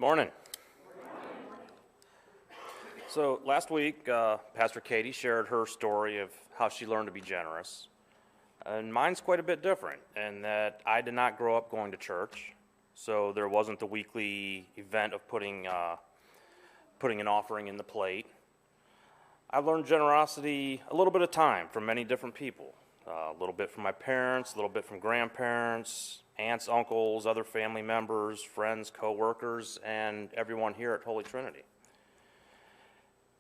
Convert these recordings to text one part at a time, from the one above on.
Morning. So last week, Pastor Katie shared her story of how she learned to be generous. And mine's quite a bit different in that I did not grow up going to church, so there wasn't the weekly event of putting an offering in the plate. I learned generosity a little bit of time from many different people. A little bit from my parents, a little bit from grandparents, aunts, uncles, other family members, friends, co-workers, and everyone here at Holy Trinity.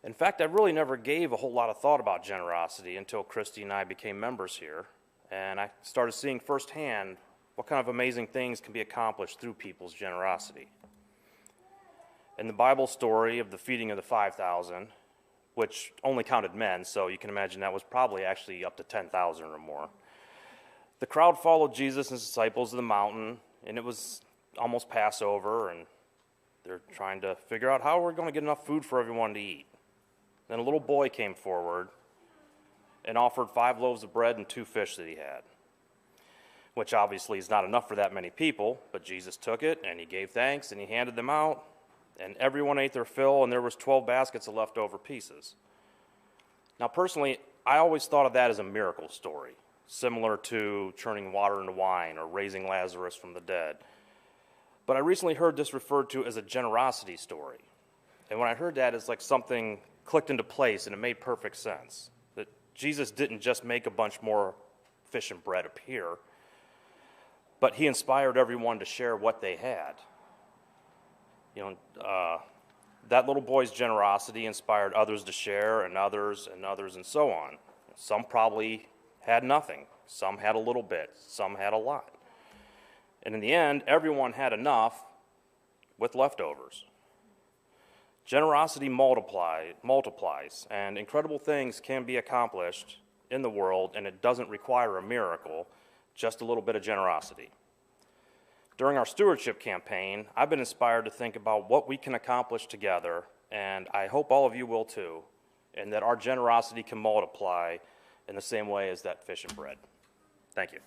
In fact, I really never gave a whole lot of thought about generosity until Christy and I became members here, and I started seeing firsthand what kind of amazing things can be accomplished through people's generosity. In the Bible story of the feeding of the 5,000, which only counted men, so you can imagine that was probably actually up to 10,000 or more. The crowd followed Jesus and his disciples to the mountain, and it was almost Passover, and they're trying to figure out how we're going to get enough food for everyone to eat. Then a little boy came forward and offered 5 loaves of bread and 2 fish that he had, which obviously is not enough for that many people, but Jesus took it, and he gave thanks, and he handed them out. And everyone ate their fill, and there was 12 baskets of leftover pieces. Now, personally, I always thought of that as a miracle story, similar to turning water into wine or raising Lazarus from the dead. But I recently heard this referred to as a generosity story. And when I heard that, it's like something clicked into place, and it made perfect sense. That Jesus didn't just make a bunch more fish and bread appear, but he inspired everyone to share what they had. That little boy's generosity inspired others to share, and others, and so on. Some probably had nothing. Some had a little bit. Some had a lot. And in the end, everyone had enough with leftovers. Generosity multiplies, and incredible things can be accomplished in the world, and it doesn't require a miracle, just a little bit of generosity. During our stewardship campaign, I've been inspired to think about what we can accomplish together, and I hope all of you will too, and that our generosity can multiply in the same way as that fish and bread. Thank you.